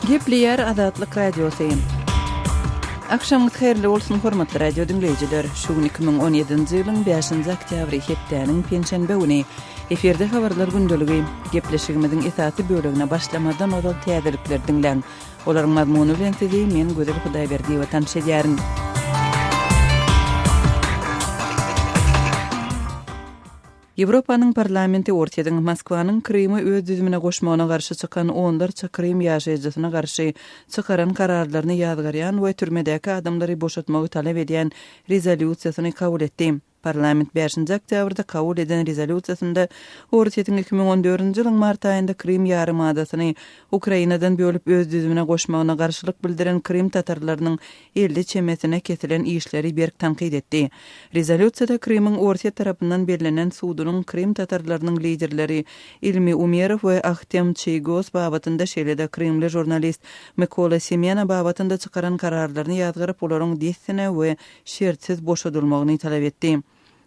Gepliyer Azatlyk Radiosu. Akşamyz herli bolsun hormatly radio dinleyijiler. Şugun 2017-nji ýylyň 5-nji oktýabry hepdeniň penşenbe güni eferde habarlar gündöligi gepleşigimiziň esasy bölügine başlamadan ozal täzelikler dinleň. Olaryň mazmuny bilen sizi men Gözel Hudaýberdi we tanşedýärin. Ýewropanyň parlamenti ortadan Moskwanyň Krymy öz düzümine goşmagyna garşy çykan onlarça Krym ýaşaýjysyna garşy çykaran kararlaryny ýazgarýan we türmedäki adamlary boşatmagy talap edýän rezolýusiýasyny kabul etdi. Parlament 5-nji oktýabrda kabul eden rezolýusiýasynda ortadan 2014-nji ýylyň mart aýynda Krym ýarymadasyny Ukrainadan bölüp öz düzümine goşmagyna garşylyk bildiren Krym tatarlarynyň elde çemesine kesilen işleri berk tanqid etdi. Rezolýusiýada Krymyň orta tarapyndan berilenen sudunyň Krym tatarlarynyň liderleri Ilmi Umerov we Ahtem Çeygos babatynda şeýle-de Krymly jurnalist Mykola Semena babatynda çykaran kararlaryny ýazgaryp olaryň destine we şertsiz boşadylmagyny talap etdi.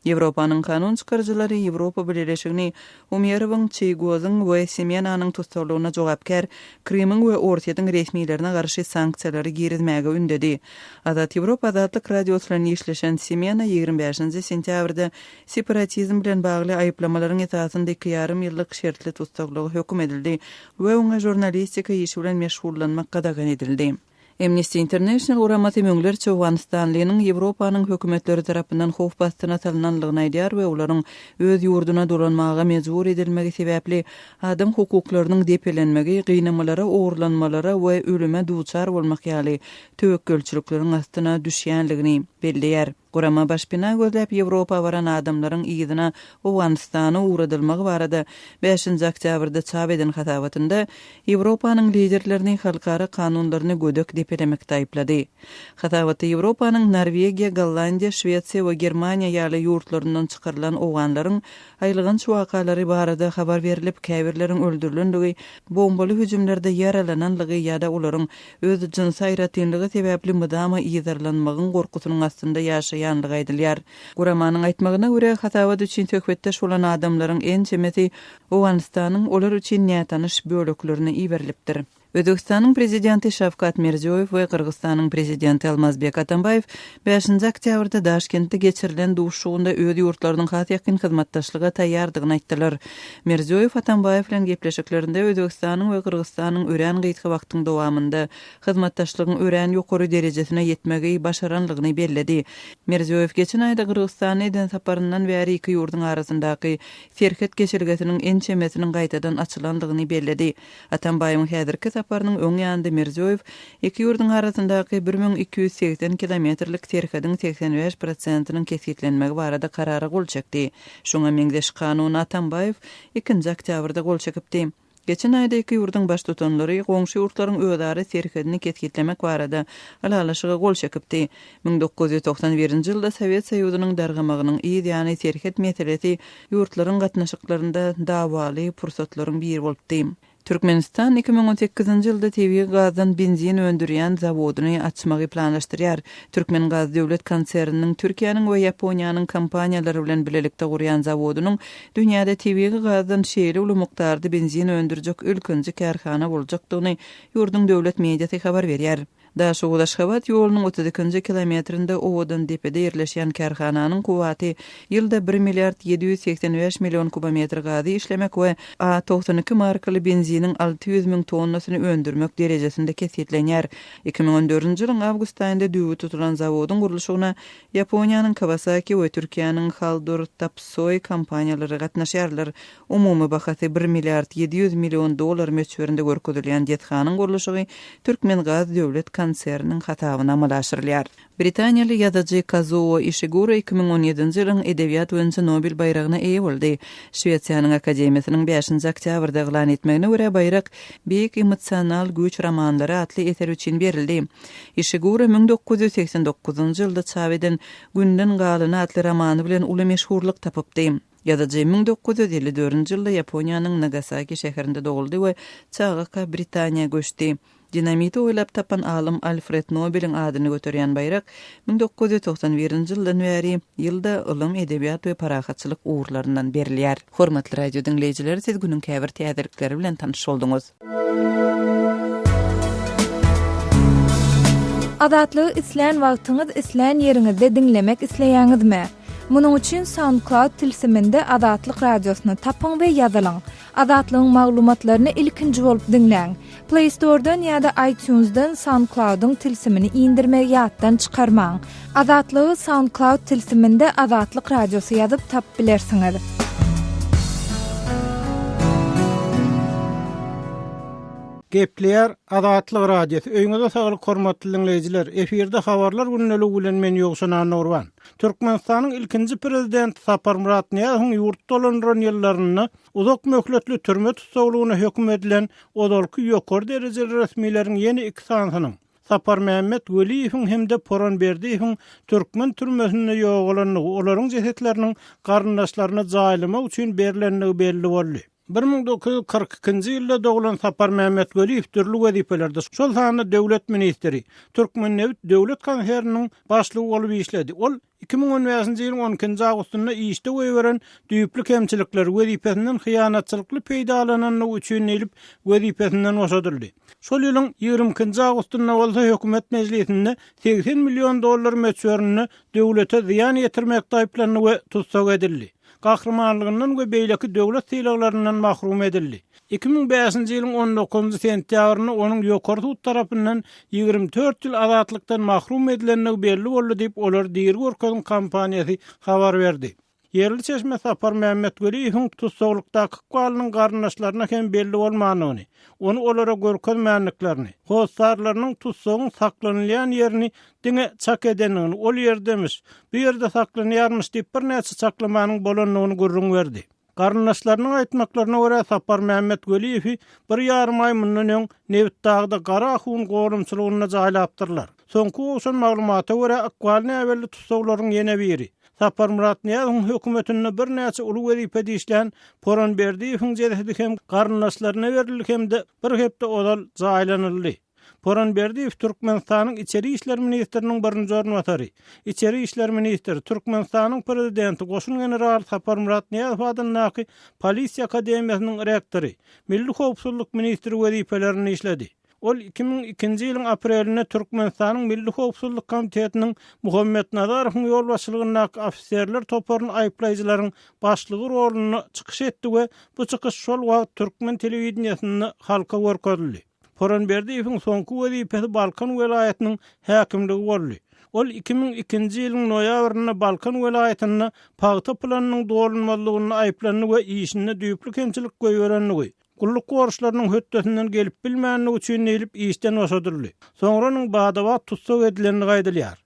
Ýewropanyň kanun çykarjylary Ýewropa Birleşigini Umerowyň, Çeygozyň we Semenanyň tutsalygyna jogapkär Krymyň we Ortaýadyň resmiýetlerine garşy sanksiýalary girizmäge ündedi. Azat Ýewropa Azatlyk Radiosyny işleşen Semena 25-nji sentýabrda separatizm bilen bagly aýyplamalaryň esasynda 2,5 ýyllyk şertli tutsalygy hökm edildi we oňa jurnalistika işi bilen meşgullanmak gadagan edildi. Amnesty International uramasy möňlerçe Awganistanlynyň Ýewropanyň hökümetleri tarapyndan hof bastyna salynanlygyny aýdýar we olaryň öz ýurduna dolanmaga mejbur edilmegi sebäpli adam hukuklarynyň depelenmegi, gynamalara, ogurlanmalara we ölüme duçar bolmak ýaly töwekkülçilikleriň astyna düşýänligini belleýär. Gurama başpina gözläp Ýewropa baran adamlaryň ýygyna Awganistana uğradylmagy barada 5-nji oktýabrda çap eden hatabatynda Ýewropanyň liderlerini halkara kanunlaryny gödök depelemekde aýplady. Hatabaty Ýewropanyň Norwegiýa, Gollandiýa, Şwetsiýa we Germaniýa ýaly ýurtlaryndan çykarylan owganlaryň aýlygan wakalary barada habar berilip, käbirleriň öldürilendigi, bombaly hüjümlerde yaralananlygy ýa-da olaryň öz jins aýratynlygy sebäpli mydama ýyzarlanmagyň gorkusynyň astynda ýaşaýanlygy aýdylýar. Guramanyň aýtmagyna görä, hatabat üçin töhbetdeş bolan adamlaryň en çemeti Awganistanyň olar üçin nätanış böleklerini iberilipdir. Özbekistanyň prezidenti Şavkat Mirziyoyew we Kırgızstanyň prezidenti Almazbek Atambayew 5-nji oktýabrda Daşkentde geçirilen duşugunda öz ýurtlarynyň has ýakyn hyzmatdaşlyga taýýardygyny aýtdylar. Mirziyoyew Atambayew bilen gepleşiklerinde Özbekistanyň we Kırgızstanyň ören gyýtky wagtyň dowamında hyzmatdaşlygyň ören ýokary derejesine ýetmegi başaranlygyny belledi. Mirziyoyew geçen aýda Kırgızstana eden saparyndan bäri iki ýurduň arasyndaky serket geçirgesiniň en çemesiniň gaýtadan açylanlygyny belledi. Atambayewiň häzirki saparynyň öň ýanynda Mirziyoyew iki ýurduň arasyndaky 1280 kilometrlik serhediň 85%-nyň kesitlenmegi barada karara gol çekdi. Şoňa meňzeş kanun Atambayew 2-nji oktýabrda gol çekipdi. Geçen aýda iki ýurduň baş tutanlary goňşy ýurtlaryň öýdary serhedini kesitlemek barada alalaşyga gol çekipdi. 1991-nji ýylda Sowet Soýuzynyň dargamagynyň ýa-ni serhed meselesi ýurtlaryň gatnaşyklarynda dawaly pursatlaryň biri bolupdy. Türkmenistan 2018-nji ýylda TV gazdan benzin öndürýän zawoduny açmagy planlaşdyrýar. Türkmen Gaz döwlet konserniniň Türkiýanyň we Ýaponiýanyň kompaniýalary bilen birlikde gurýan zawodunyň dünýäde TV gazdan şeýle uly mukdarda benzin öndürjek ülkünji kärhana boljakdygyny ýurdun döwlet mediasy habar berýär. Daşuda Aşgabat ýolunyň 32-nji kilometrinde owadan depede ýerleşýän kärhananyň kuwaty ýylda 1 milliard 785 million kubometr gazy işlemek we A92 markaly benziniň 600 000 tonnasyny öndürmek derejesinde kesitlenýär. 2014-nji ýylyň awgust aýynda düýbi tutulan zawodyň gurulşygyna Ýaponiýanyň Kawasaki we Türkiýanyň Haldur Tapsoy kompaniýalary gatnaşýarlar. Umumy bahasy 1 milliard 700 million dollar meçberinde görkezilýän dethanyň gurulşygy Türkmen Gaz döwlet konserniniň hatabyna amalaşdyrylýar. Britaniýaly ýazyjy Kazuo Ishiguro 2017-nji ýylyň edebiýat boýunça Nobel bayragyna eýe boldy. Şwetsiýanyň akademiýasynyň 5-nji oktýabrda eglan etmegine görä bayrak Beýik emosional güç romanlary atly eser üçin berildi. Ishiguro 1989-njy ýylda çap eden Günden galyny atly romany bilen uly meşhurlyk tapypdy. Ýazyjy 1954-nji ýylda Ýaponiýanyň Nagasaki şäherinde doguldy we çağaka Britaniýa göçdi. Dinamiti oylap tapan alym Alfred Nobel'in adyny götürýän bayrak 1991-nji ýyldan bäri ýylda ilm, edebiýat we parahatçylyk uğurlaryndan berilýär. Hormatly radio dinleýijiler, siz günüň käbir täzelikleri bilen tanyş bolduňuz. Adatlygy isleýän wagtyňyz isleýän ýeriňizde dinlemek isleýäňizmi? Munuň üçin SoundCloud tilsiminde Adatlyk radiosyny tapyň we ýazylaň. Adatlygyň maglumatlaryny ilkinji bolup dinleň. Play Store'dan ýa-da iTunes'dan SoundCloud'un tilsimini indirmek ýatdan çykarmaň. Adatlygy SoundCloud tilsiminde Adatlyk radiosy ýazyp tap bilersiňiz. Gepler Adatlyk radiosu. Öňüňizde saglyk hormatly dinleýijiler. Eferde habarlar günnälik bilen men ýogşan Nurwan. Türkmenistanyň ilkinji prezidenti Sapar Murat Niýazowyň ýurt dolanýan ýyllaryny uzak möhletli türme tutsaglygyna hökm edilen odalky ýokary derejeli resmiýleriň ýeni iki sanynyň Sapar Mehmet Weliýewiň hemde Poronberdiýewiň türkmen türmesinde ýogalanyny olaryň jesetleriniň garyndaşlaryna jaýlamak üçin berilenligi belli boldy. 1942-nji ýylda doglan Sapar Mehmet Weliýew türlü wezipelerde şol sany döwlet ministri, Türkmennewit döwlet konseriniň başlygy bolup işledi. Ol 2015-nji ýylyň 12-nji awgustynda işde weberen düýpli kemçilikler wezipesinden hyýanatçylykly peýdalananyny üçin elip wezipesinden boşadyldy. Şol ýylyň 20-nji awgustynda bolsa hökümet mejlisinde $80 milyon meçhuryny döwlete ziýan ýetirmekde aýplanyp we tutsag edildi. Gahrmanlygyndan we beýleki döwlet sylalaryndan mahrum edildi. 2005-nji ýylyň 19-njy sentýabryny onuň ýokary sud tarapyndan 24 ýyl azatlykdan mahrum edilenligi belli boldy diýip olar diýeri görkezim kampaniýasy habar berdi. Yerli çeşme Sapar Mehmet Weliýewiň tutsaglykdaky galynyň garyndaşlaryna hem belli bolmanyny, onu olara görkezmänliklerini, howsarlarynyň tutsagyň saklanylýan ýerini diňe çak edenini, ol ýerdemiş, bu ýerde saklanýarmyş diýip bir näçe çaklamanyň bolanyny gurrun berdi. Garyndaşlarynyň aýtmaklaryna görä Sapar Mehmet Weliýewi 1,5 ay mundan öň Newit dagda gara hun gorumçylygyna jaýlapdyrlar. Soňky oşan maglumata görä akwalyny äwelli tutsaglaryň ýene biri. Sapar Murat Niýazowyň hökümetinde bir näçe uly wezipede işleýän Poronberdiýewiň jesedi hem garyndaşlaryna berildi hemde bir hepde odal jaýlanyldy. Poronberdiýew Türkmenistanyň içeri işler ministriniň birinji ornwatary, içeri işler ministri, Türkmenistanyň prezidenti, goşun general Sapar Murat Niýazow adyndaky Polisiýa akademiýasynyň rektory, Milli howpsuzlyk ministri wezipelerini işledi. Ol 2002-nji ýylyň aprelinde Türkmenistanyň Milli howpsuzlyk komitetiniň Muhammed Nazarowyň ýol başçylygyndaky ofisiýerler toparyny aýplaýjylaryň başlygy roluny çykyş etdi we bu çykyş şol wagt Türkmen telewizionyny halka görkezildi. Poronberdiýewiň soňky wezipesi Balkan welaýatynyň häkimligi boldy. Ol 2002-nji ýylyň noýabryna Balkan welaýatyny paýta planynyň dolanmalygyny aýplany we işine düýpli kemçilik goýberenligi, gulluk goruşlarynyň höttesinden gelip bilmänligi üçin elip işden boşadyldy. Soňranyň badawat tutsag edilenini gaýdylýar.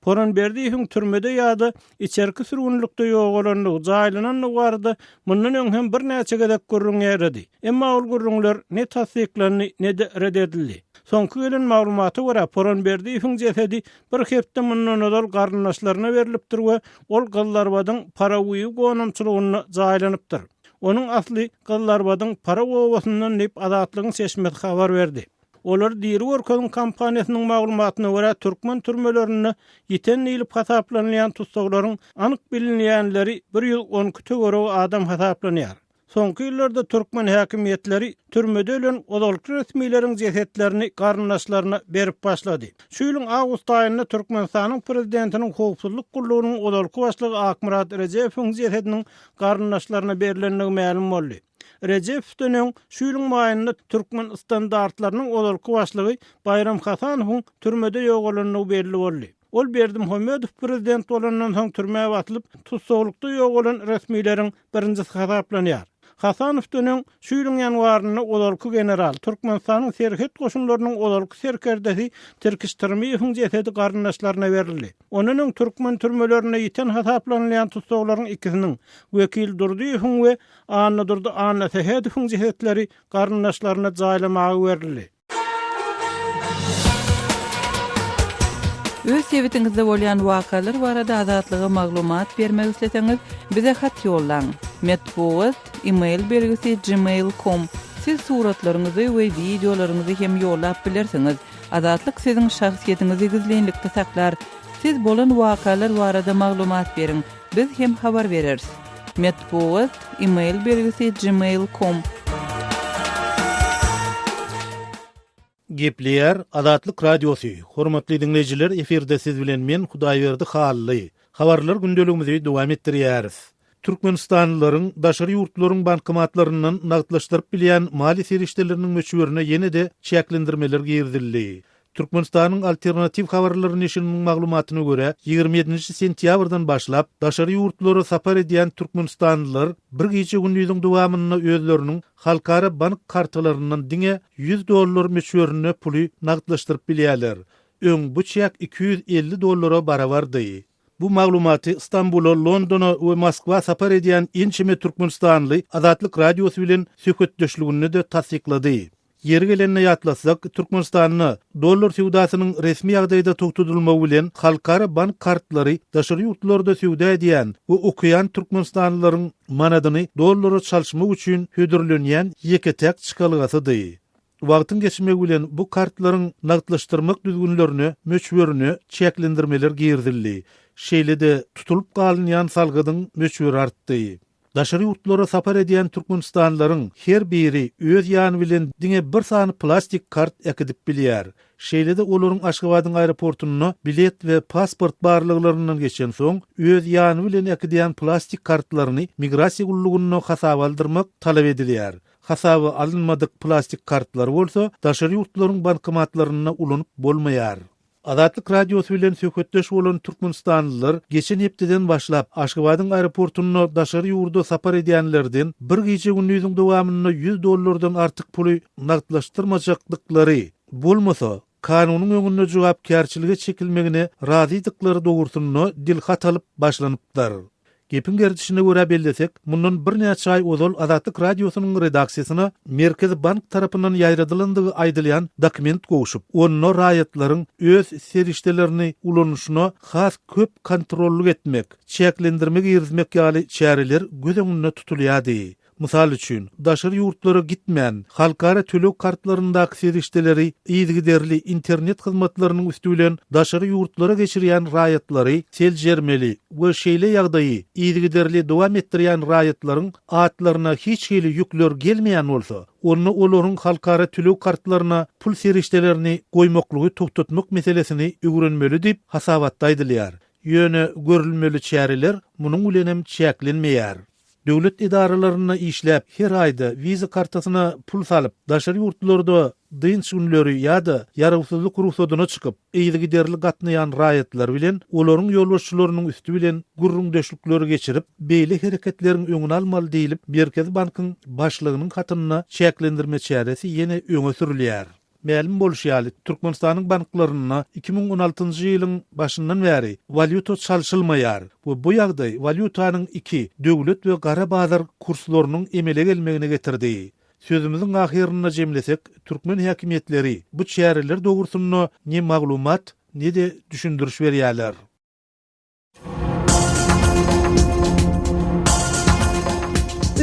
Poronberdiýewiň türmede ýa-da içerki sürgünlükde ýogalanlygy jaýlananlygy barada mundan öň hem bir näçe gedek gurrun ýerdi. Emma ol gurrunlar ne tasdiklandy ne de reddedildi. Soňky gelen maglumata görä Poronberdiýewiň jesedi bir hepde mundan odal garyndaşlaryna berilipdir we ol Gallarbadyň parawyy gonamçylygyna jaýlanypdyr. Onun asli Gallarbadyň para owasyndan dip Adatlygyň seçmeti habar berdi. Olar diýeri görkezim kampaniýasynyň maglumatyna görä türkmen türmelerini ýeten ýyl hasaplanýan tutsaglaryň anyk bilinýänleri 112 görüş adam hasaplanýar. Soňky ýyllarda türkmen häkimiýetleri türmede ölen odalky resmiýleriň jesetlerini garyndaşlaryna berip başlady. Şu ýylyň awgust aýynda Türkmenistanyň prezidentiniň howpsuzlyk gullugynyň odalky başlygy Akmurat Rejepowyň jesetiniň garyndaşlaryna berilenligi ma'lum boldy. Recepowň şu ýylyň maýynda türkmen standartlarynyň odalky başlygy Bayram Hasanowyň türmede ýogalanyny belli boldy. Ol Berdimuhammedow prezident bolandan soň türmäge atylyp tutsaglykda ýogalan resmiýleriň birinjisi hasaplanýar. Hasanowdyň şu ýylyň ýanwaryna odalky general Türkmenistanyň serhet goşunlarynyň odalky serkerdesi Türkiş Türmiýewiň jesedi garyndaşlaryna berildi. Onuň türkmen türmelerine ýeten hasaplanýan tutsaglaryň ikisiniň wekil Durdyýewiň we Anna Durdy Anna Sehedowyň jesetleri garyndaşlaryna jaýlamagy berildi. Öz sebetiňizde bolýan wakalar barada azatlyga maglumat bermek isleseňiz, bize hat ýollaň. Metbuat e-mail belgisi gmail.com. Siz suratlaryňyzy we videolaryňyzy hem ýollap bilersiňiz. Azatlyk siziň şahsiýetiňizi gizlenlikde saklar. Siz bolan wakalar barada maglumat beriň. Biz hem habar bereriz. Metbuat e-mail belgisi gmail.com. Gepleyer Adatlyk Radiosu. Hormatly dinleyijiler, eferde siz bilen men Hudaýberdi Hally. Habarlar gündeligimizi dowam etdirýäris. Türkmenistanlylaryň daşary ýurtlaryň bankomatlarynyň nagdlaşdyryp bilýän mali serişdeleriniň möçberine ýene-de çäklendirmeler girdildi. Türkmenistanyň alternativ habarlary neşriniň maglumatyna görä, 27 sentýabrdan başlap daşary ýurtlary sapar edýän türkmenistanlylar bir gece günlüğüň dowamyna özleriniň halkara bank kartalaryndan diňe $100 möçberine puly nagdlaşdyryp bilýärler. Öň bu çäk $250 barabardy. Bu maglumaty İstanbul'a, Londona we Moskwa sapar edýän inçime Türkmenistanly Adatlyk Radiosu bilen söhbetdeşligini de tasdiklady. Yeri gelenine ýatlasak, Türkmenistanyň dollar sewdasynyň resmi ýagdaýda togtudylmagy bilen halkara bank kartlary daşary ýurtlarda sewda edýän we okuyan türkmenistanlylaryň manadyny dollara çalşmak üçin hödürlenýän ýeketek çykalygasydy. Wagtyň geçmegi bilen bu kartlaryň nagdlaşdyrmak düzgünlerini, möçberini çäklendirmeler girdildi. Şeýle-de tutulup galynýan salgydyň möçberi artdy. Daşary ýurtlara sapar edýän türkmenistanlylaryň her biri öz ýany bilen diňe bir sany plastik kart ekidip bilýär. Şeýle-de olaryň Aşgabatyň aeroportuna bilet we pasport barlyglaryndan geçen soň öz ýany bilen ekidýän plastik kartlaryny migrasiýa gullugyna hasaba aldyrmak talap edilýär. Hasaba alınmadyk plastik kartlar bolsa, daşary ýurtlaryň bankomatlaryna ulanyp bolmaýar. Adatlyk Radiosu bilen söhbetdeş bolan türkmenistanlylar geçen hepdeden başlap Aşgabatyň aeroportuna daşary ýurda sapar edýänlerden bir gece günlüğüň dowamyna $100 artyk puly nagdlaşdyrmajakdyklary bolmasa, kanunyň öňünde jogapkärçiligi çekilmegine razydyklary dogursyny dilhat alyp başlanypdyr. Gepin gerdişine görä bellesek, mundan bir näçe ay ozal Adatlyk Radiosynyň redaksiýasyna Merkezi Bank tarapyndan ýaýradylandygy aýdylýan dokument goşup, onda raýatlaryň öz serişdelerini ulanışyna has köp kontrollyk etmek, çäklendirmek ýermek ýaly çäreler göz öňünde tutulýardy. Mysal üçin, daşary ýurtlara gitmän, halkara tölek kartlaryndaky serişdeleri ýygyderli internet hyzmatlarynyň üstülen daşary ýurtlara geçirýän raýatlary seljermeli we şeýle ýagdaýy ýygyderli dowam etdirýän raýatlaryň atlaryna hiç hili ýükler gelmeýän bolsa, onu olaryň halkara tölek kartlaryna pul serişdelerini goýmaklygy togtatmak meselesini öwrenmeli diýip hasabatda aýdylýar. Ýöne görülmeli çäreler munyň bilen hem çäklenmeýär. Döwlet idaralaryna işläp her aýda viza kartasyna pul salyp, daşary ýurtlarda dynç günleri ýa-da ýaragsyzlyk ruhsatyna çykyp, ýygyderli gatnaýan raýatlar bilen olaryň ýolbaşçylarynyň üstü bilen gurrundeşlikleri geçirip, beýle hereketleriň öňüni almaly diýilip, Merkezi Bankyň başlygynyň hatyna çäklendirme çäresi ýene öňe sürülýär. Ma'lum bolýar, Türkmenistanyň banklaryna 2016-njy ýylyň başyndan bäri valyuta çalşylmaýar. Bu ýagdaý valyutanyň iki döwlet we gara bazar kurslarynyň emele gelmegine getirdi. Sözümizin ahirine jemlesek, Türkmen häkimetleri bu çäreler dogrusyny ne maglumat, ne de düşündürüş berýärler.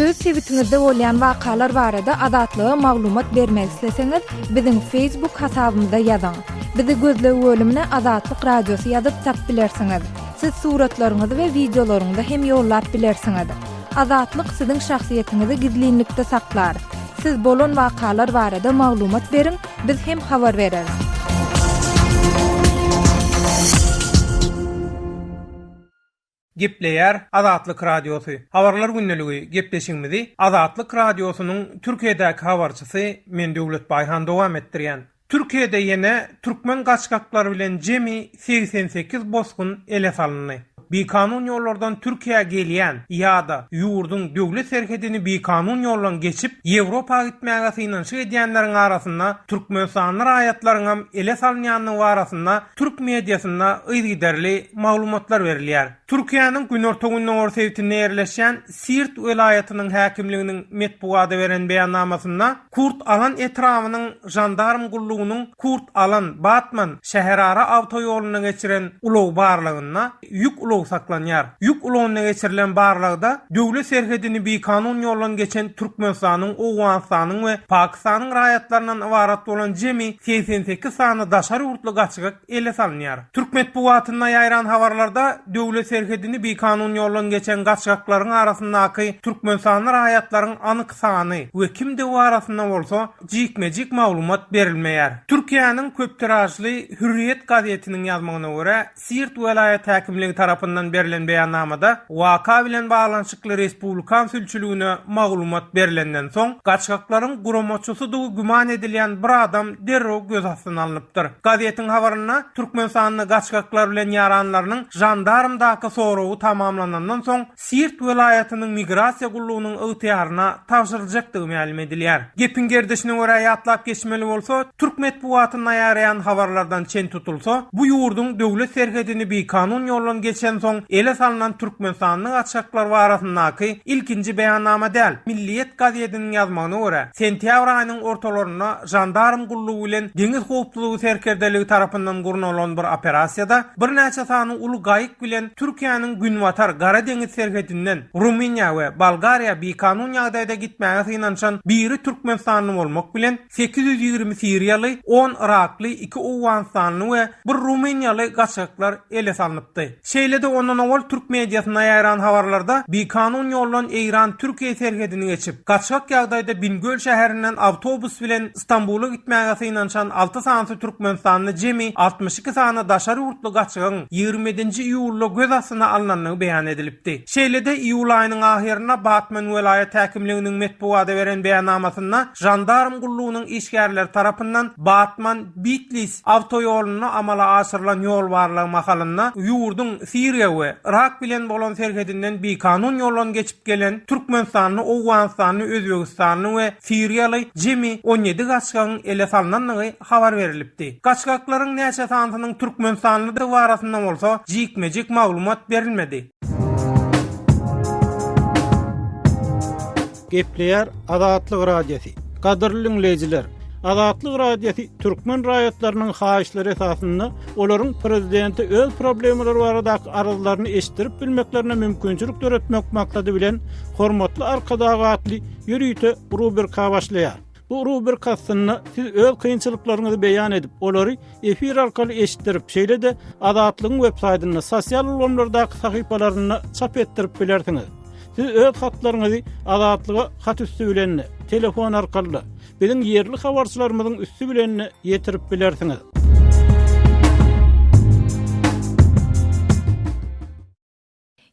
Öz sewitingizde bolýan wakalar barada adatlyga maglumat bermek isleseňiz, biziň Facebook hasabymyzda ýazyň. Bizi gözlegi bölümine Adatlyk Radiosu ýazyp tap bilersiňiz. Siz suratlaryňyzy we videolaryňyzy hem ýollap bilersiňiz. Adatlyk siziň şahsiýetiniňizi gizlinlikde saklar. Siz bolan wakalar barada maglumat beriň, biz hem habar bereriz. Gepleyer Adatlyk Radiosu. Habarlar günneligi gepleşigimizi Adatlyk Radiosunyň Türkiýedäki habarçysy men Döwlet Baýhan dowam etdirýän. Türkiýede ýene türkmen gaçgaklary bilen jemi 88 bosgun ele salyndy. Bikanun ýollardan Türkiýe gelýän ýa-da ýurdun döwlet serkedini bikanun ýollan geçip Ýewropa gitmäge synaşy edýänleriň arasynda türkmenistanyň raýatlaryň ele salynýanyň barasynda türk mediasyna ýygyderli maglumatlar berilýär. Türkiýanyň günortagynyň ortaýetinde ýerleşen Siirt welaýatynyň häkimliginiň metbuada beren beýannamasynda Kurt Alan etrawynyň jandarm gullugynyň Kurt Alan Batman şäherara awtoýoluny geçiren ulow barlygyna ýük gowy saklanýar. Ýük ulanyna geçirilen barlygda döwlet serhedini bir kanun ýollan geçen Türkmenistanyň, Owganistanyň we Pakistanyň raýatlarynyň ibarat bolan jemi 88 sany daşary urtly gaçyk ele salynýar. Türk medeniýetyne ýaýran habarlarda döwlet serhedini bir kanun ýollan geçen gaçyklaryň arasyndaky Türkmenistanyň raýatlarynyň anyk sany we kimde o arasynda bolsa jikmejik maglumat berilmeýär. Türkiýanyň köp tirajly Hürriyet gazetiniň ýazmagyna görä, Siirt welaýat häkimligi tarapyndan berilen beýannamada waka bilen baglanşykly respublikan sülçülügine maglumat berilenden soň gaçyklaryň guramaçysy diýip güman edilen bir adam derrew göz astyna alınıpdyr. Gazetiň habaryna Türkmenistanyň gaçyklar bilen ýaranlarynyň jandarmdaky sorawy tamamlanandan soň Siirt welaýatynyň migrasiýa gullugynyň ygtyýaryna tapşyryljakdygy ma'lum edilýär. Gepin gerdişine görä ýatlap geçmeli bolsa, Türk medeniýetyne ýarayan habarlardan çen tutulsa, bu ýurdun döwlet serhedini bir kanun ýollan geçen soň ele salynan Türkmenistanyň gaçyklar barasyndaky ilkinji beýannama däl. Milliyet gazetiniň ýazmagyna görä, sentýabr aýynyň ortalaryna jandarm gullugy bilen deňiz howpsuzlygy serkerdeligi tarapyndan gurnulan bir operasiýada bir näçe sany uly gaýyk bilen Türkiýanyň Günwatar Gara deňiz serhedinden Rumeniýa we Bolgariýa bir kanun ýagdaýda gitmäge synançan biri Türkmenistanyň bolmak bilen 820 Siriýaly, 10 Irakly, 2 Owganistanly we 1 Rumeniýaly gaçyklar ele salynypdy. Şeýlede ondan awal Türk mediasyna ýaýran habarlarda bir kanun ýollan Eýran Türkiýe serhedini geçip gaçyk ýagdaýda Bingöl şäherinden awtobus bilen Istanbula gitmäge synançan 6 sany Türkmenistanyň jemi 62 sany daşary urtly gaçygyň 20-nji iýulda göz astyna alynanyny beýan edilipdi. Şeýlede iýul aýynyň ahyrynda Batman welaýat häkimliginiň medeniýete beren beýannamasynda jandarm gullugynyň işgärleri tarapyndan Batman Bitlis awtoýoluny amala aşyrylan ýol barlygy mahalyna ýurdun Siriýa we Irak bilen bolan serhedinden bir kanun ýollan geçip gelen Türkmenistanyň, Owganistanyň, Özbegistanyň we Siriýaly jemi 17 gaçygyň ele salynanyny habar berilipdi. Gaçyklaryň näçe sanynyň Türkmenistanyň barasynda bolsa jikmejik maglumat berilmedi. Gepleýär Azatlyk radiosi. Gadyrly dinleýijiler, Azatlyk radiosi türkmen raýatlarynyň haýyşlary esasynda olaryň prezidenti öz problemleri baradaky arazylaryny eşitdirip bilmeklerine mümkinçilik töretmek maksady bilen hormatly arkadagatly ýürüýte rubrika başlaýar. Bu rubrikasyny siz öz kynçylyklaryňyzy beýan edip, olary efir arkaly eşitdirip, şeýle-de Azatlygyň web saýtyna, sosial ulanlardaky sahypalaryna çap etdirip bilersiňiz. Siz öz hatlaryňyzy Azatlyga hat üstü bilen, telefon arkaly, biziň ýerli habarçylarymyzyň üstü bilen ýetirip bilersiňiz.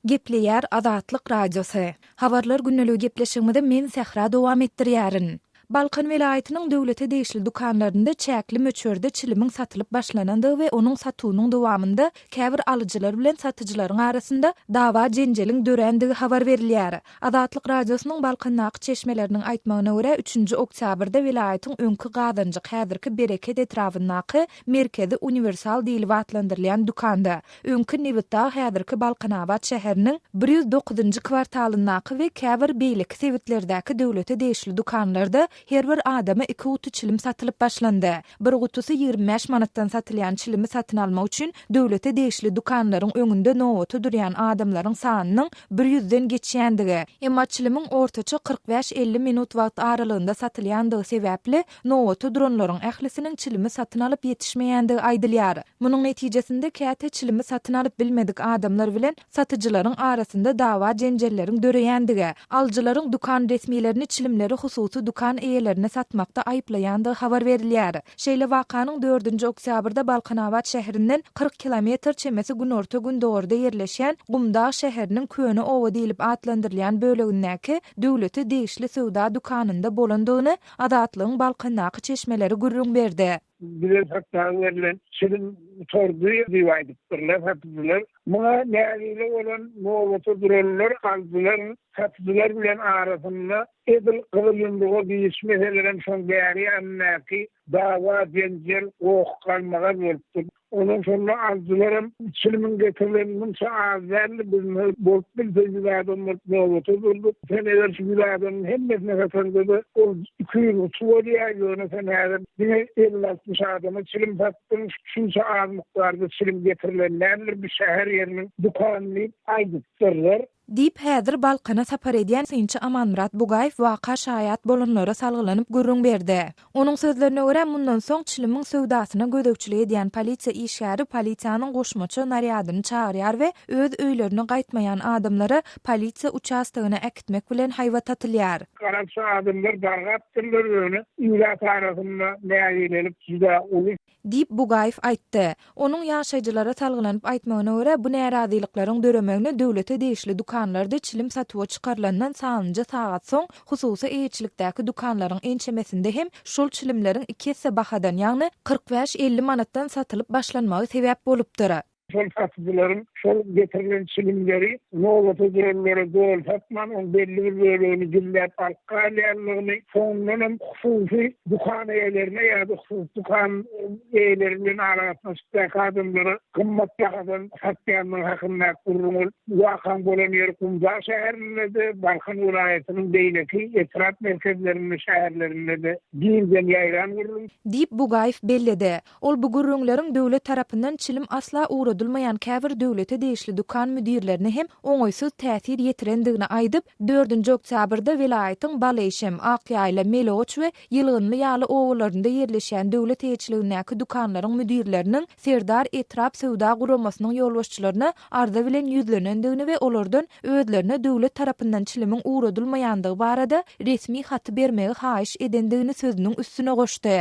Gepleýär Azatlyk radiosu. Habarlar günneligi gepleşigimizde men Sehra dowam etdirýärin. Balkan welaýatynyň döwlete değişli dukanlarynda çäkli möçörde çilimiň satylyp başlanandy we onuň satywynyň dowamında käbir alyjylar bilen satyjylaryň arasynda dawa jenjeliň dörendigi habar berilýär. Azatlyk radiosynyň Balkandaky çeşmeleriniň aýtmagyna görä 3-nji oktýabrda welaýatyň öňkü gazanjy häzirki Bereket etrafyndaky merkezi universal diýilip atlandyrylýan dukanda öňkü Newitda häzirki Balkanabad şäheriniň 109-njy kwartalyndaky we käbir beýlik sewitlerdäki döwlete değişli dukanlarda her bir adama 2 gutu çilim satylyp başlandy. Bir gutusy 25 manatdan satylýan çilimi satyn almak üçin döwlete değişli dukanlaryň öňünde nowaty durýan adamlaryň sanynyň 100den geçýändigi, emma çilimiň ortaça 45-50 minut wagt aralygynda satylýandygy sebäpli nowaty duranlaryň ählisiniň çilimi satyn alyp ýetişmeýändigi aýdylýar. Munyň netijesinde käte çilimi satyn alyp bilmedik adamlar bilen satyjylaryň arasynda dawa jenjelleriň döreýändigi, aljylaryň dukan resmilerini çilimleri hususy dukan eýelerini satmakda aýplaýandy habar berilýär. Şeýle wakanyň 4-nji oktýabrda Balkanabad şäherinden 40 kilometr çemesi günorta gün dogurda ýerleşýän Gumdağ şäheriniň Köne owa diýilip atlandyrylýan bölegindäki döwlete değişli sowda dukanynda bolandygyny Azatlygyň Balkandaky çeşmeleri gürrüň berdi. Bilen haktan verilen çilim tordu diýýärler, hatdylar. Muňa näçe bolan nowaty durallar, aljylar, hatdylar bilen arasynda edil kılındığı değişmelerin son değeri annaki dava jenjel oqalmaga bolupdyr. Onun sonra azlarım çilimin getirileninin çağızlarını bizimle bolup bildiğimiz adamlar novotu bulduk. Seneler şu adamın hemmesine katıldı. O 200 tuvalya yöne seneler yine 50-60 adamı çilim sattım. Şunca az miktarda çilim getirilenlerdir. Bir şehir yerinin dukanını aydıktırlar. Dip häzir balkana sapar edýän Synçy Amanmurat Bugaýew waka şaýat bolanlara salgylanyp gürrüň berdi. Onuň sözlerine görä mundan soň çilimiň söwdasyna gödökçilik edýän polisiýa işgäri polisiýanyň goşmaçy naryadyny çağırýar we öz öýlerine gaýtmaýan adamlary polisiýa участоgyna äkitmek bilen haýwat atylýar. Garapça adamlar dargapdyrlar öňe. Ýüle tarapynda näýelenip juda uly Dip Bugaýew aýtdy. Onuň ýaşaýjylara salgylanyp aýtmagyna görä bu närazylyklaryň döremegine döwlete değişli dukanlarda çilim satywa çykarlanan sanjy sagat soň hususy eýçilikdäki dukanlaryň ençemesinde hem şol çilimleriň 2 hisse bahadan ýagny 45-50 manatdan satylyp başlanmagy sebäp bolupdyr. Şol satıcıların şol getirilen çilimleri novotu durumları doğal satman on belli bir bölümünü güllep alkalyanlığını sonunun hususi dukan eyelerine ya da hususi dukan eyelerinin arasında sütlek adımları kımmatlakadan satyanlığın hakkında kurulur. Vakan bolan yer Kumza şehirinde de Balkan vilayetinin beyleki etraf merkezlerinin şehirlerinde de dinzen yayran kurulur. Dip Bugaýew belledi. Ol bu gurrunlaryň döwlet tarapyndan çilim asla uğradylmayan käbir döwlete değişli dukan müdirlerini hem oňoýsuz täsir ýetirendigini aýdyp 4-nji oktýabrda welaýatyň Baleşem, Akýaýla, Meloç we Ýylgynly ýaly owalarynda ýerleşen döwlet eýçiligindäki dukanlaryň müdirleriniň Serdar Etrap Sowda guramasynyň ýolbaşçylaryna arda bilen ýüzlenendigini we olardan özlerine döwlet tarapyndan çilimiň uğradylmaýandygy barada resmi haty bermegi haýyş edendigini sözüniň üstüne goşdy.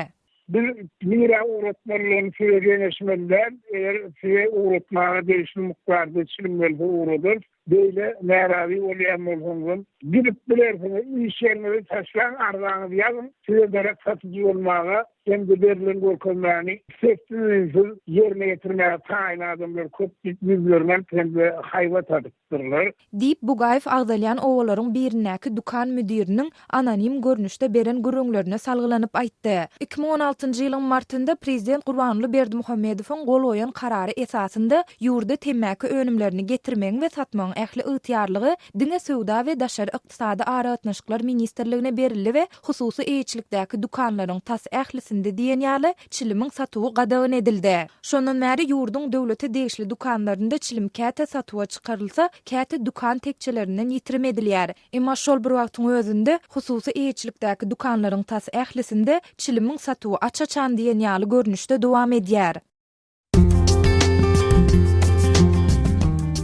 Bir mira uğratmalarını süregeneşmeliler, eğer süre uğratmaya değişli miktarda çilimlerde uğradır, böyle neravi olayan olsungun, gidip bilersiniz, iş yerleri taşlan, ardağınızı yazın, süre derek satıcı olmaya, kendi verilen korkunlarını sesliğinizi yerine getirmeye tayin adamlar köp yüzlerinden kendi hayvat adıktırlar. Dip Bugaýew agdalyan owalaryň birinäki dukan müdiriniň anonim görnüşde beren gurrunlaryna salgylanyp aýtdy. 2016-njy ýylyň martynda prezident Gurbanuly Berdimuhammedowyň gol goýan karary esasynda ýurda temäki önümlerini getirmek we satmagyň ähli ýetýärligi diňe sowda we daşary ykdysady aratnaşyklar ministrligine berildi we hususy eýçilikdäki dukanlaryň tas ählisinde diýen ýaly çilimiň satywy gadagyn edildi. Şondan bäri ýurdun döwlete değişli dukanlarynda çilim käte satywa çykarylsa, käte dukan tekçelerinden ýitirim edilýär. Emma şol bir wagtyň özünde hususy eýçilikdäki dukanlaryň tas ählisinde çilimiň satywy açaçan diýen ýaly görnüşde dowam edýär.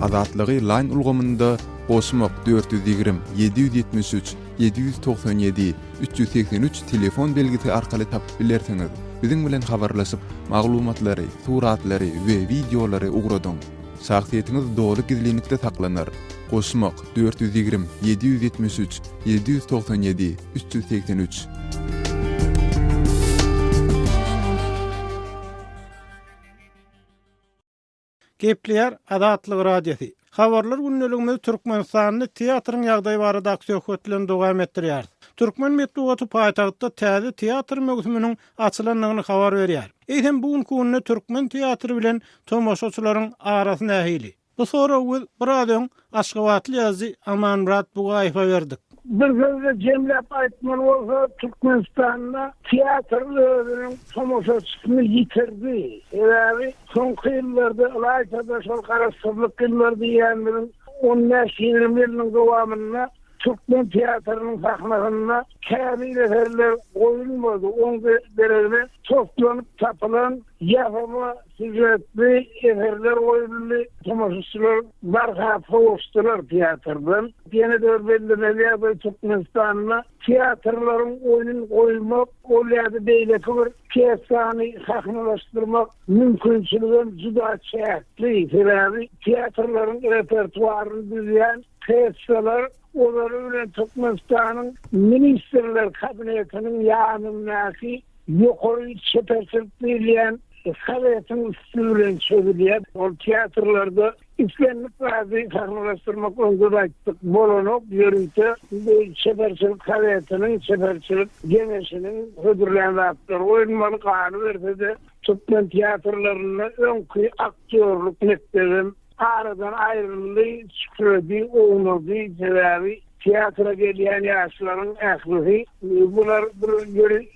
Azatlygy line ulgamynda Osmok 420 773 797 383 telefon belgisi arkaly tapyp bilersiňiz. Biziň bilen habarlaşyp maglumatlary, suratlary we videolary ugradyň. Şahsiýetiňiz dogry gizlilikde saklanır. Osmok 420 773 797 383. Gepleýär Azatlyk radiosu. Habarlar günneligimiz Türkmenistanyň teatryň ýagdaýy barada aksiýon bilen dowam etdirýär. Türkmen medeniýeti paýtagtda täze teatr mögsüminiň açylandygyny habar berýär. Eýsem bugün günne Türkmen teatry bilen tomoşaçylaryň arasyna ähili. Bu soragy birazdan Aşgabatly ýazy Amanmurat Bugaýewa berdik. Bir sözle cemlep aýtmaly bolsa Türkmenistanda teatrlaryň tomoşaçysyny ýitirdi. Eýäri soňky ýyllarda Alaýsada şol garaşsyzlyk ýyllary diýenleriň 10-20 ýylyň dowamynda Türkmen teatrının sahnasında kamil eserler koyulmadı. Onun derece toplanıp tapılan yapımı süjetli eserler koyuldu. Tomaşçılar barhafı oluştular tiyatrdan. Yine de belirli Türkmenistan'la tiyatrların oyunun koyulmak, olaydı beyleki bir piyasani sahnalaştırmak mümkünçülüğün cüda çekli. Tiyatrların repertuarını düzleyen piyasalar onları öyle Türkmenistan'ın ministerler kabinetinin yanındaki yukarı çepersizliğiyle Sovyet'in üstüyle çözülüyor. O tiyatrolarda İslamlık bazı sahnalaştırmak onda da açtık. Bolonok, görüntü, çeperçilik Sovyet'inin çeperçilik gemesinin hüdürlerini attılar. Oyunmalı kanı verse de Türkmen tiyatrlarına önkü aktörlük netlerim aradan ayrıldı, çıkırdı, oğnadı, sebebi tiyatra gelen yaşların ahlihi. Bunlar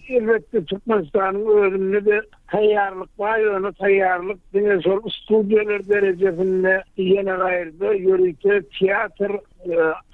elbette Türkmenistan'ın özünde de tayyarlık var, ona tayyarlık dine sor stüdyolar derecesinde yine gayrıda yürüyte tiyatr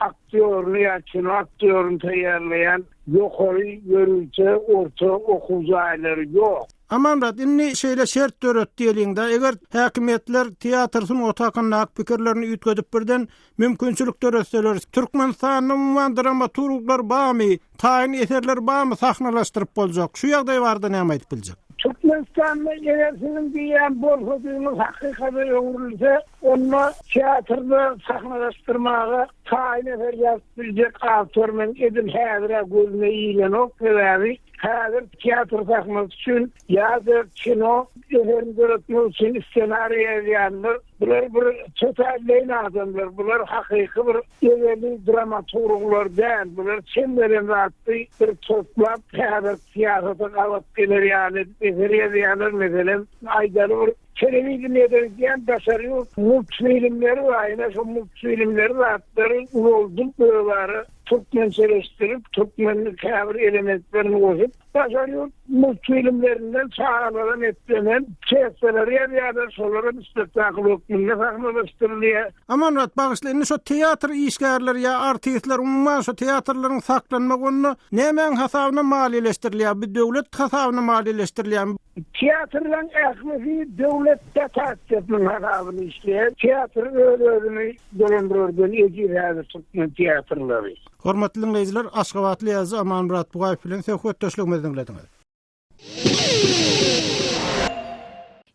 aktörünü yaşın aktörünü tayyarlayan yukarı yürüyte orta okuzayları yok. Amanrat, inni şeýle şert döröt diýeliňde, eger häkimetler teatrsyň otaqynda pikirlerini üýtgedip birden mümkinçilik döretseler, Türkmenistanyň dramaturglar bamy, taýin eserler bamy sahnalaşdyryp boljak. Şu ýagdaý barda näme aýdyp biljek? Türkmenistan'da yenersinin diyen borsadığımız hakikate yoğurulsa onunla tiyatrda sahnalaştırmağa tayin efer yaptıracak aktörmen edin hadire gözüne iyilen o kadar hadir tiyatro sahnası için yazı, kino, eferin döretmek için senaryo yazanlar bunlar bir totalleyin adamlar, bunlar hakiki bir eveli dramaturglar değil, bunlar çemberin rahatlığı bir toplap hadir tiyatroda kalıpkiler yani yazanlar mesela aydalı bir televizyon ederken başarıyor multfilmleri var, yine şu multfilmleri rahatları olduk böyleleri Türkmençeleştirip, Türkmenlik kabir elementlerini koyup, başarıyor multfilmlerinden çağrılan etlenen keseleri ya da soruların spektakl okumunda sahnalaştırılıyor. Amanrat, bağışlayın, şu tiyatr işgärleri ya artistler, umman şu tiyatrların saklanma konunu nemen hasabına malileştiriliyor, bir devlet hasabına malileştiriliyor. Tiyatrların ehlifi devlette tahsisinin hasabını işleyen, tiyatr öyle dolandırırdan ecir Türkmen tiyatrları. Hormatly dinleyijiler, Aşgabatly ýazy Amanrat Bugaýew bilen söhbetdeşligimizi dinlediňiz.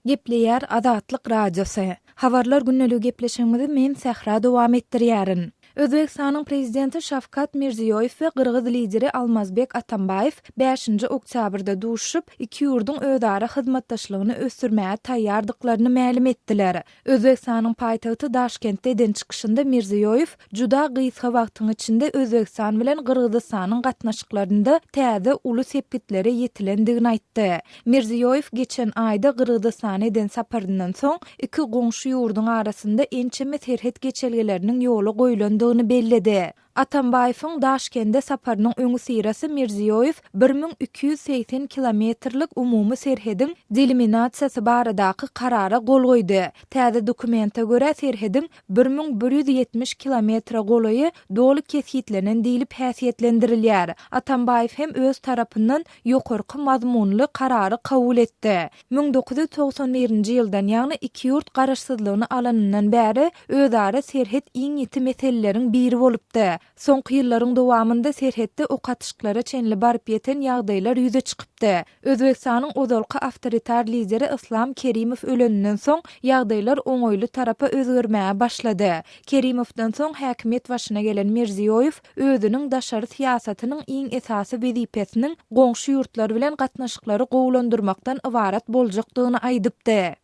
Gepleýär Adatlyk radiosu. Habarlar günnälik gepleşigimizi men Sahra dowam etdirýärin. Özbekistanyň prezidenti Şavkat Mirziýoýew we Gyrgyz lideri Almazbek Atambaýew 5-nji oktýabrda duşup iki ýurduň ödara hyzmatdaşlygyny ösdürmäge taýýardyklaryny ma'lum etdiler. Özbekistanyň paýtagty Daşkentde eden çykyşynda Mirziýoýew juda gysga wagtyň içinde Özbekistan bilen Gyrgyzstanyň gatnaşyklarynda täze uly sepkitlere ýetilendigini aýtdy. Mirziýoýew geçen aýda Gyrgyzstana eden saparyndan soň iki goňşy ýurduň arasynda ençeme terhet geçelgeleriniň ýoly goýulandy belledi. Atambaýewiň Daşkende saparynyň öňü sirasy Mirziýoýew 1280 kilometrlik umumy serhediň deliminasiýasy baradaky karara gol goýdy. Täze dokumenta görä serhediň 1170 kilometre golaýy doly keshitlenen diýilip häsiýetlendirilýär. Atambaýew hem öz tarapyndan ýokarky mazmunly karary kabul etdi. 1991-nji ýyldan ýagny iki ýurt garaşsyzlygyny alanyndan bäri özara serhet iň ýeti meseleleriň biri bolupdy. Soňky ýyllaryň dowamında serhetde okatyşyklara çenli barıp ýeten ýagdaýlar ýüze çykypdy. Özbekistanyň ozalky awtoritar lideri Islom Kerimow öleninden soň ýagdaýlar oňoýly tarapa özgermäge başlady. Kerimowdan soň häkimet başyna gelen Mirziýoýew özüniň daşary siýasatynyň iň esasy wezipesiniň goňşy ýurtlar bilen gatnaşyklary gowlandyrmakdan ibarat boljakdygyny aýdypdy.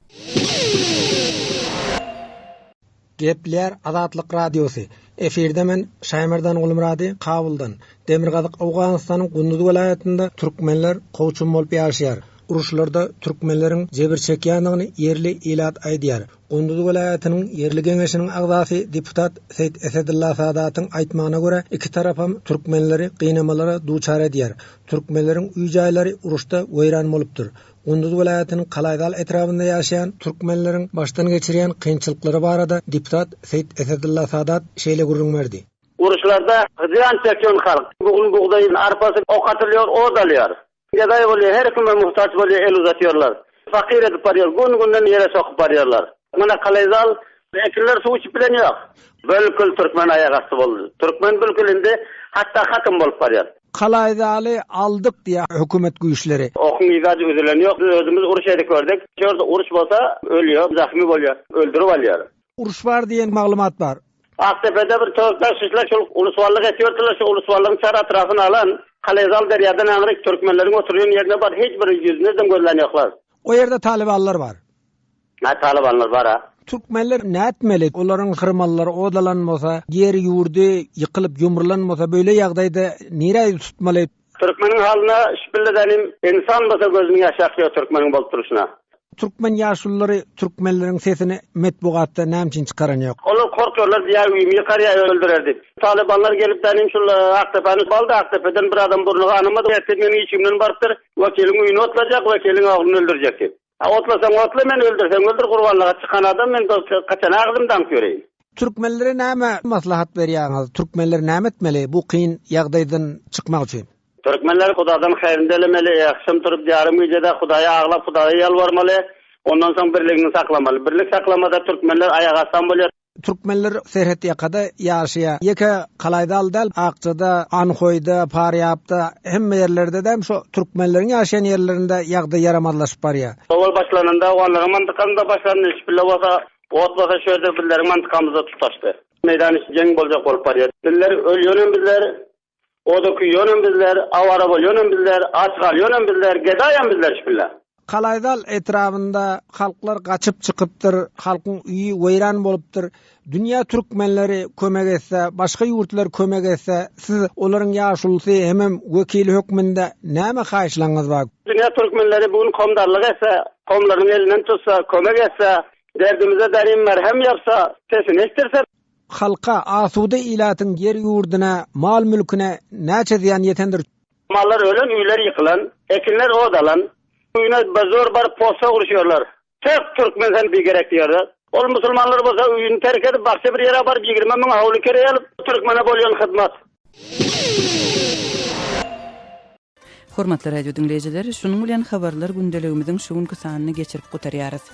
Gepler Adatlyk radiosu. Efirde men Şaýmyrdan Ulmurady Kabuldan. Demirgazyk Awganystanyň Gündüz welaýatynda türkmenler goýçun bolup ýaşaýar. Uruşlarda türkmenleriň jebir çekýändigini yerli ilat aýdýar. Gündüz welaýatynyň yerli geňeşiniň agzasy deputat Seyit Esedulla Sadatyň aýtmagyna görä, iki tarapam türkmenleri gynamalara duçar edýär. Türkmenleriň üýjaýlary uruşda weýran bolupdyr. Gündüz welaýatynyň Kalaýdal etrafynda ýaşaýan türkmenleriň başdan geçirýän kynçylyklary barada deputat Seyit Esedulla Sadat şeýle gurulmady. Uruşlarda ziyan çekýän halk bugün buğdaýyň arpasy okatylýar, odalýar. Gaday bolýar, her kime muhtaç bolýar, el uzatýarlar. Fakir edip barýar, gün-günden ýere sokup barýarlar. Mana Kalaýdal ekiller suw içip bilen ýok. Bölkül türkmen aýak asty boldy. Türkmen bölkülinde hatda hakim bolup barýar. Kalaýdaly aldyk diýä hökümet güýçleri. Okuň ýazy özülen ýok, özümiz uruş edip gördük. Şurada uruş bolsa ölýär, zahmy bolýar, öldürip alýar. Uruş bar diýen maglumat bar. Aktepe'de bir tövbe şişler şu uluswarlyk etýärdiler, şu uluswarlygyň çar atrafyny alan Kalaýdal derýadan aňyryk türkmenleriň oturýan ýerine bar, hiç bir ýüzüne gözlen ýoklar. O ýerde talibanlar bar. Ne talibanlar bar ha? Türkmenler nätmeli? Olaryň kırmallary odalanmasa, ýeri ýurdy ýykylyp ýumrulanmasa böyle ýagdaýda näme tutmaly? Türkmeniň halyna şüpheledenim insan bolsa gözüni ýaşakýar türkmeniň bolup duruşuna. Türkmen ýaşullary türkmenleriň sesini metbuatda näme çıkaran ýok? Olar korkuyorlar diýär, üými ýykarýa öldürerdi. Talibanlar gelip benim şu Aktepany baldy, Aktepeden bir adam burnuga anymady, etmeni içimden bartyr, wakiliň üýüne otlajak, wakiliň aglyny öldürjek. Otlasaň otla, men öldürseň öldür, gurbanlyga çykan adam men kaçan agdymdan göreyim. Türkmenlere näme maslahat berýäňiz? Türkmenler näme etmeli bu kyn ýagdaýdan çykmak üçin? Türkmenler Hudadan hayrynda elemeli, ýakşam turup ýarym üýde Hudaýa aglap, Hudaýa ýalvarmaly, ondan soň birligini saklamaly. Birlik saklamada Türkmenler aýaga aslan bolýar. Türkmenler serhet ýakada ýaşaýar. Ýeke Kalaýdal däl, Akçyda, Anhoýda, Paryapda, hemme ýerlerde de şu türkmenleriň ýaşaýan ýerlerinde ýagdaý ýaramadlaşyp barýar. Owal başlananda onlara mantykanda başlandy, işbirle bolsa, otbasa şöyle birleri mantykamyzda tutaşdy. Meýdan işi jeň boljak bolup barýar. Bizler ölýän bizler, odaky ýönüm bizler, awara bolýan bizler, açgal ýönüm bizler, gedaýan bizler işbirle. Kalaýdal etrafynda halklar gaçyp çykypdyr, halkyň üýi weýran bolupdyr. Dünýä türkmenleri kömek etse, başga ýurtlar kömek etse, siz olaryň ýaşulsy hemem wekili hökmünde näme haýyşlaňyz bar? Dünýä türkmenleri bugün komdarlyk etse, komlaryň elinden tutsa, kömek etse, derdimize derin merhem yapsa, sesini estirse, halka asuda ilatyň yer ýurduna, mal mülküne näçe ziýan ýetendir? Mallar ölen, üýler ýykylan, ekinler odalan, üýüne bazor bar posta uruşýarlar. Tek türkmen sen bir gerek diýerler. Ol musulmanlar bolsa üýüni terk edip başga bir ýere bar 20 000 hawly kere alyp türkmene bolýan hyzmat. Hormatly radio dinleýijiler, şunuň bilen habarlar gündeligimiziň şu günkü sanyny geçirip gutarýarys.